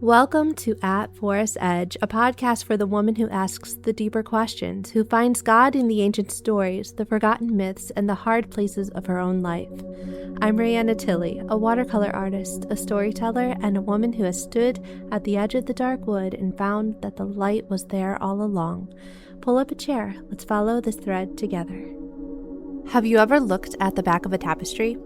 Welcome to At Forest Edge, a podcast for the woman who asks the deeper questions, who finds God in the ancient stories, the forgotten myths, and the hard places of her own life. I'm Ainulindalë, a watercolor artist, a storyteller, and a woman who has stood at the edge of the dark wood and found that the light was there all along. Pull up a chair. Let's follow this thread together. Have you ever looked at the back of a tapestry?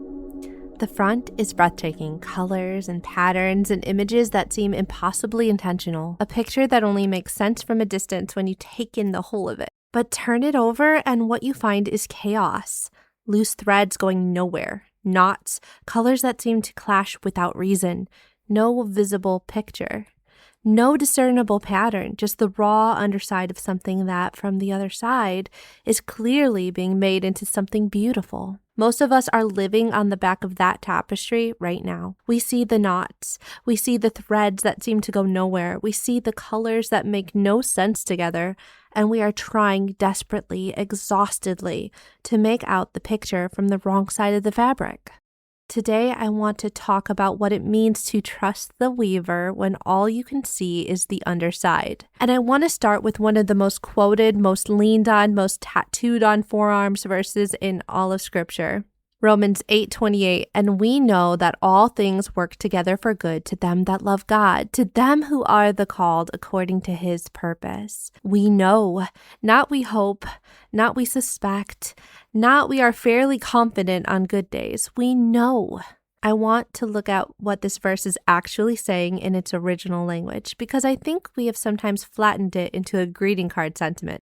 The front is breathtaking, colors and patterns and images that seem impossibly intentional, a picture that only makes sense from a distance when you take in the whole of it. But turn it over and what you find is chaos, loose threads going nowhere, knots, colors that seem to clash without reason, no visible picture. No discernible pattern, just the raw underside of something that, from the other side, is clearly being made into something beautiful. Most of us are living on the back of that tapestry right now. We see the knots. We see the threads that seem to go nowhere. We see the colors that make no sense together. And we are trying desperately, exhaustedly, to make out the picture from the wrong side of the fabric. Today, I want to talk about what it means to trust the weaver when all you can see is the underside. And I want to start with one of the most quoted, most leaned on, most tattooed on forearms verses in all of Scripture. Romans 8:28, and we know that all things work together for good to them that love God, to them who are the called according to his purpose. We know, not we hope, not we suspect, not we are fairly confident on good days. We know. I want to look at what this verse is actually saying in its original language, because I think we have sometimes flattened it into a greeting card sentiment.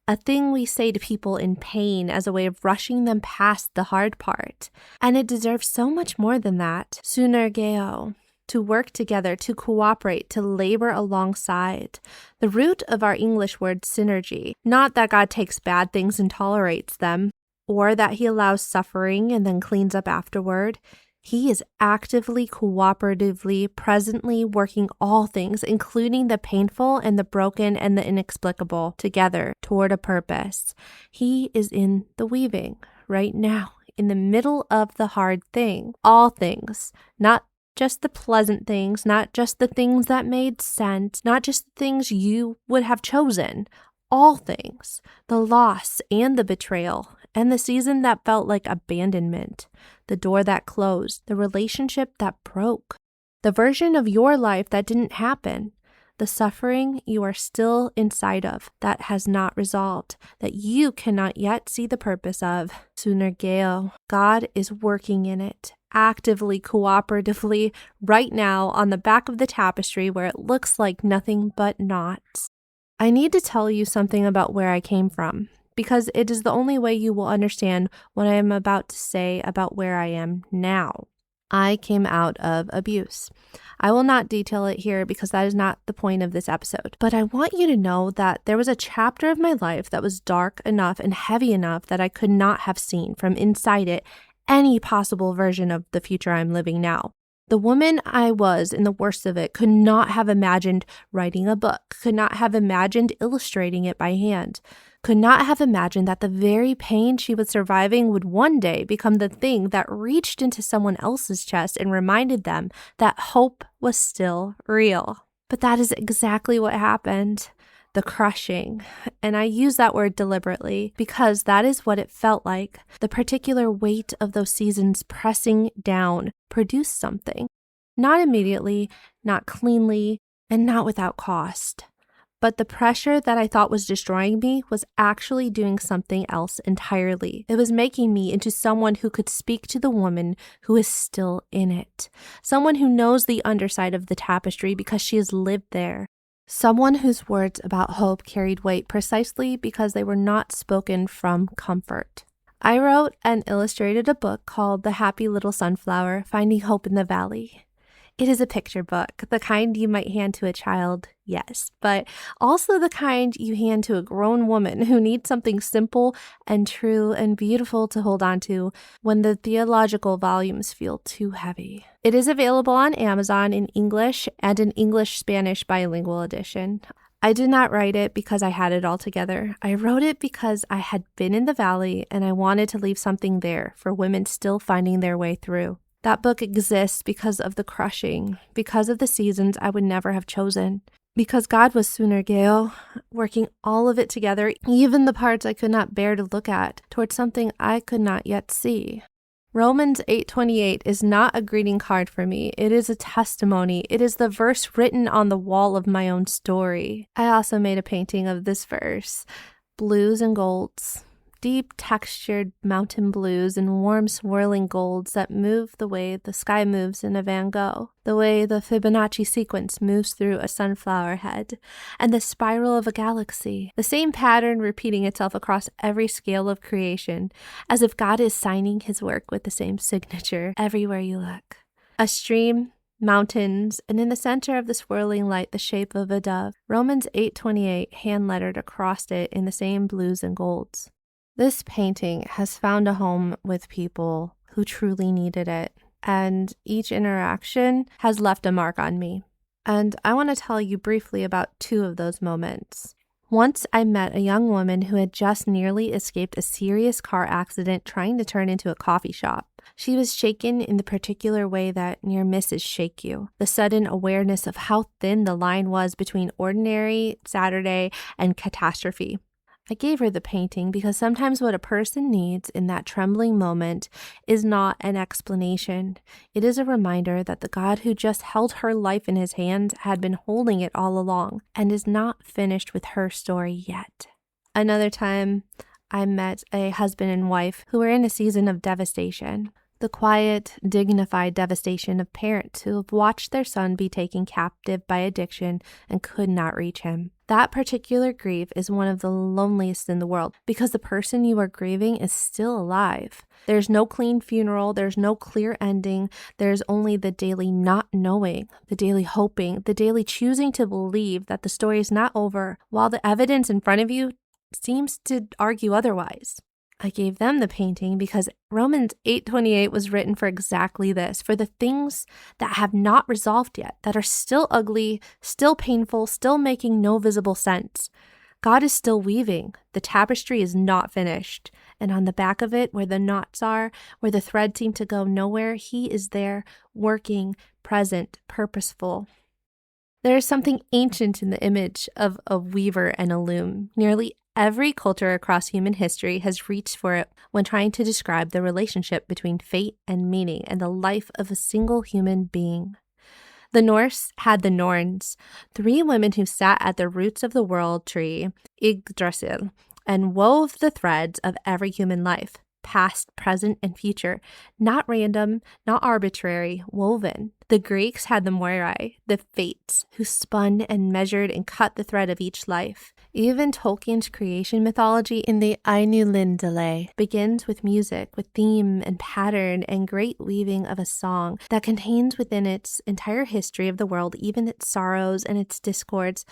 A thing we say to people in pain as a way of rushing them past the hard part. And it deserves so much more than that. Synergeo, to work together, to cooperate, to labor alongside. The root of our English word synergy. Not that God takes bad things and tolerates them, or that he allows suffering and then cleans up afterward. He is actively, cooperatively, presently working all things, including the painful and the broken and the inexplicable, together toward a purpose. He is in the weaving right now, in the middle of the hard thing. All things, not just the pleasant things, not just the things that made sense, not just the things you would have chosen. All things, the loss and the betrayal, and the season that felt like abandonment, the door that closed, the relationship that broke, the version of your life that didn't happen, the suffering you are still inside of that has not resolved, that you cannot yet see the purpose of. Synergeo, God is working in it, actively, cooperatively, right now on the back of the tapestry where it looks like nothing but knots. I need to tell you something about where I came from, because it is the only way you will understand what I am about to say about where I am now. I came out of abuse. I will not detail it here because that is not the point of this episode, but I want you to know that there was a chapter of my life that was dark enough and heavy enough that I could not have seen from inside it any possible version of the future I'm living now. The woman I was in the worst of it could not have imagined writing a book, could not have imagined illustrating it by hand, could not have imagined that the very pain she was surviving would one day become the thing that reached into someone else's chest and reminded them that hope was still real. But that is exactly what happened. The crushing. And I use that word deliberately because that is what it felt like. The particular weight of those seasons pressing down produced something. Not immediately, not cleanly, and not without cost. But the pressure that I thought was destroying me was actually doing something else entirely. It was making me into someone who could speak to the woman who is still in it. Someone who knows the underside of the tapestry because she has lived there. Someone whose words about hope carried weight precisely because they were not spoken from comfort. I wrote and illustrated a book called The Happy Little Sunflower, Finding Hope in the Valley. It is a picture book, the kind you might hand to a child, yes, but also the kind you hand to a grown woman who needs something simple and true and beautiful to hold on to when the theological volumes feel too heavy. It is available on Amazon in English and an English-Spanish bilingual edition. I did not write it because I had it all together. I wrote it because I had been in the valley and I wanted to leave something there for women still finding their way through. That book exists because of the crushing, because of the seasons I would never have chosen, because God was synergeo, working all of it together, even the parts I could not bear to look at, towards something I could not yet see. Romans 8:28 is not a greeting card for me. It is a testimony. It is the verse written on the wall of my own story. I also made a painting of this verse. Blues and golds. Deep textured mountain blues and warm swirling golds that move the way the sky moves in a Van Gogh, the way the Fibonacci sequence moves through a sunflower head, and the spiral of a galaxy, the same pattern repeating itself across every scale of creation, as if God is signing his work with the same signature everywhere you look. A stream, mountains, and in the center of the swirling light, the shape of a dove. Romans 8:28 hand-lettered across it in the same blues and golds. This painting has found a home with people who truly needed it, and each interaction has left a mark on me. And I want to tell you briefly about two of those moments. Once I met a young woman who had just nearly escaped a serious car accident trying to turn into a coffee shop. She was shaken in the particular way that near misses shake you. The sudden awareness of how thin the line was between ordinary Saturday and catastrophe. I gave her the painting because sometimes what a person needs in that trembling moment is not an explanation. It is a reminder that the God who just held her life in his hands had been holding it all along and is not finished with her story yet. Another time, I met a husband and wife who were in a season of devastation. The quiet, dignified devastation of parents who have watched their son be taken captive by addiction and could not reach him. That particular grief is one of the loneliest in the world because the person you are grieving is still alive. There's no clean funeral, there's no clear ending, there's only the daily not knowing, the daily hoping, the daily choosing to believe that the story is not over while the evidence in front of you seems to argue otherwise. I gave them the painting because Romans 8:28 was written for exactly this, for the things that have not resolved yet, that are still ugly, still painful, still making no visible sense. God is still weaving. The tapestry is not finished. And on the back of it, where the knots are, where the threads seem to go nowhere, he is there, working, present, purposeful. There is something ancient in the image of a weaver and a loom. Nearly every culture across human history has reached for it when trying to describe the relationship between fate and meaning and the life of a single human being. The Norse had the Norns, 3 women who sat at the roots of the world tree, Yggdrasil, and wove the threads of every human life, past, present, and future, not random, not arbitrary, woven. The Greeks had the Moirai, the Fates, who spun and measured and cut the thread of each life. Even Tolkien's creation mythology in the Ainulindalë begins with music, with theme and pattern and great weaving of a song that contains within its entire history of the world, even its sorrows and its discords,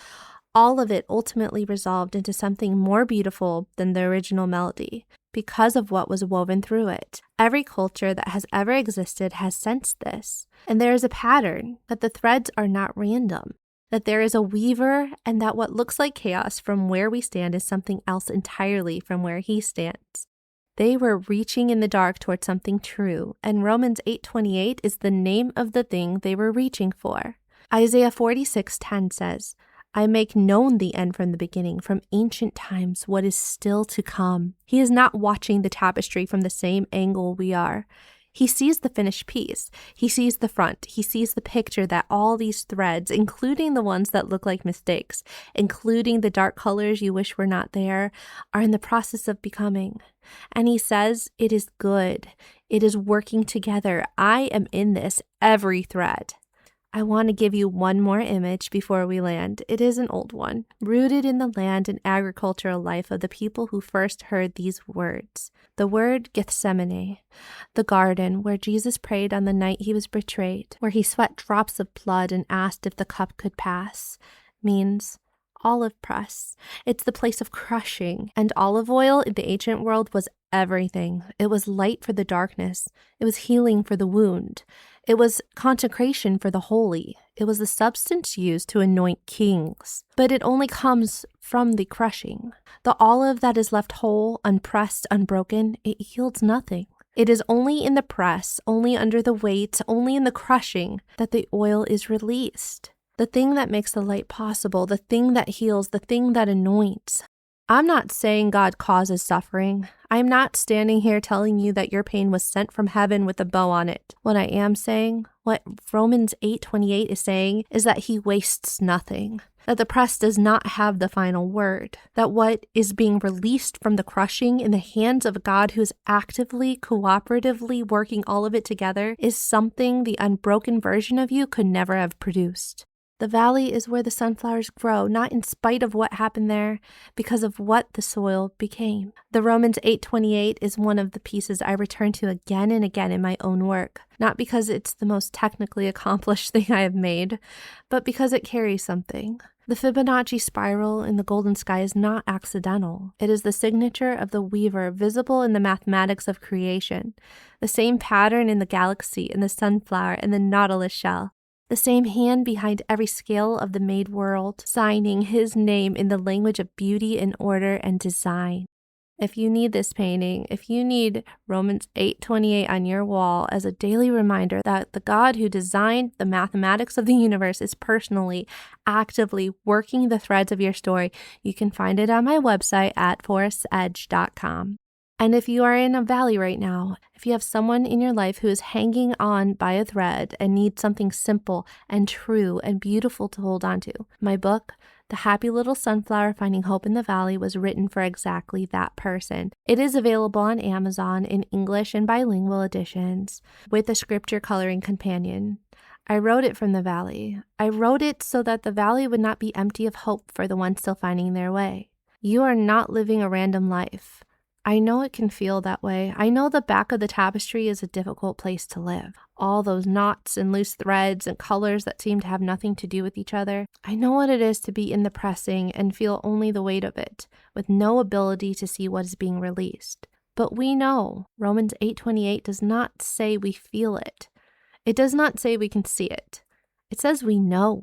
all of it ultimately resolved into something more beautiful than the original melody, because of what was woven through it. Every culture that has ever existed has sensed this, and there is a pattern, that the threads are not random, that there is a weaver, and that what looks like chaos from where we stand is something else entirely from where he stands. They were reaching in the dark towards something true, and Romans 8:28 is the name of the thing they were reaching for. Isaiah 46:10 says, I make known the end from the beginning, from ancient times, what is still to come. He is not watching the tapestry from the same angle we are. He sees the finished piece. He sees the front. He sees the picture that all these threads, including the ones that look like mistakes, including the dark colors you wish were not there, are in the process of becoming. And he says, it is good. It is working together. I am in this, every thread. I want to give you one more image before we land. It is an old one, rooted in the land and agricultural life of the people who first heard these words. The word Gethsemane, the garden where Jesus prayed on the night he was betrayed, where he sweat drops of blood and asked if the cup could pass, means olive press. It's the place of crushing, and olive oil in the ancient world was everything. It was light for the darkness. It was healing for the wound. It was consecration for the holy. It was the substance used to anoint kings. But it only comes from the crushing. The olive that is left whole, unpressed, unbroken, it yields nothing. It is only in the press, only under the weight, only in the crushing that the oil is released. The thing that makes the light possible, the thing that heals, the thing that anoints. I'm not saying God causes suffering. I'm not standing here telling you that your pain was sent from heaven with a bow on it. What I am saying, what Romans 8:28 is saying, is that he wastes nothing. That the press does not have the final word. That what is being released from the crushing in the hands of God who is actively, cooperatively working all of it together is something the unbroken version of you could never have produced. The valley is where the sunflowers grow, not in spite of what happened there, because of what the soil became. The Romans 8:28 is one of the pieces I return to again and again in my own work, not because it's the most technically accomplished thing I have made, but because it carries something. The Fibonacci spiral in the golden sky is not accidental. It is the signature of the weaver visible in the mathematics of creation, the same pattern in the galaxy, in the sunflower, and the nautilus shell. The same hand behind every scale of the made world, signing his name in the language of beauty and order and design. If you need this painting, if you need Romans 8:28 on your wall as a daily reminder that the God who designed the mathematics of the universe is personally, actively working the threads of your story, you can find it on my website at forestsedge.com. And if you are in a valley right now, if you have someone in your life who is hanging on by a thread and needs something simple and true and beautiful to hold on to, my book, The Happy Little Sunflower Finding Hope in the Valley, was written for exactly that person. It is available on Amazon in English and bilingual editions with a scripture coloring companion. I wrote it from the valley. I wrote it so that the valley would not be empty of hope for the ones still finding their way. You are not living a random life. I know it can feel that way. I know the back of the tapestry is a difficult place to live. All those knots and loose threads and colors that seem to have nothing to do with each other. I know what it is to be in the pressing and feel only the weight of it, with no ability to see what is being released. But we know Romans 8:28 does not say we feel it. It does not say we can see it. It says we know.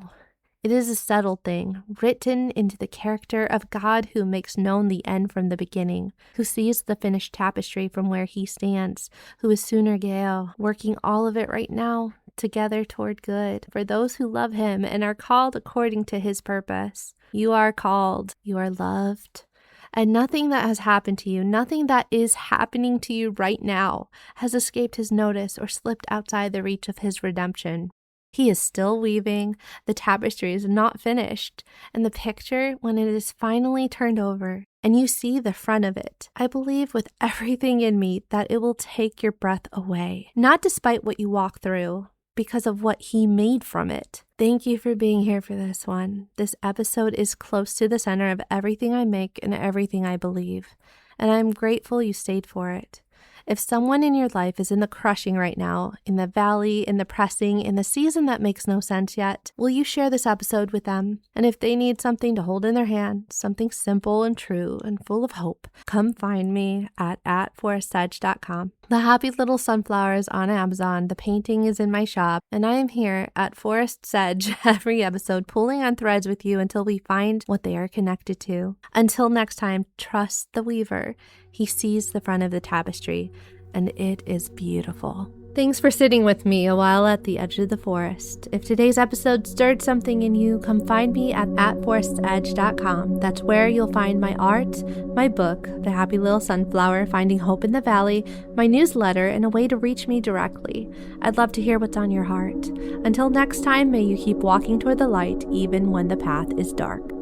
It is a settled thing, written into the character of God who makes known the end from the beginning, who sees the finished tapestry from where he stands, who is synergeo, working all of it right now together toward good for those who love him and are called according to his purpose. You are called, you are loved, and nothing that has happened to you, nothing that is happening to you right now has escaped his notice or slipped outside the reach of his redemption. He is still weaving, the tapestry is not finished, and the picture, when it is finally turned over, and you see the front of it, I believe with everything in me that it will take your breath away, not despite what you walk through, because of what he made from it. Thank you for being here for this one. This episode is close to the center of everything I make and everything I believe, and I'm grateful you stayed for it. If someone in your life is in the crushing right now, in the valley, in the pressing, in the season that makes no sense yet, will you share this episode with them? And if they need something to hold in their hand, something simple and true and full of hope, come find me at forestsedge.com. The Happy Little Sunflower is on Amazon, the painting is in my shop, and I am here at Forest Sedge every episode pulling on threads with you until we find what they are connected to. Until next time, trust the weaver. He sees the front of the tapestry, and it is beautiful. Thanks for sitting with me a while at the edge of the forest. If today's episode stirred something in you, come find me at forestsedge.com. That's where you'll find my art, my book, The Happy Little Sunflower, Finding Hope in the Valley, my newsletter, and a way to reach me directly. I'd love to hear what's on your heart. Until next time, may you keep walking toward the light, even when the path is dark.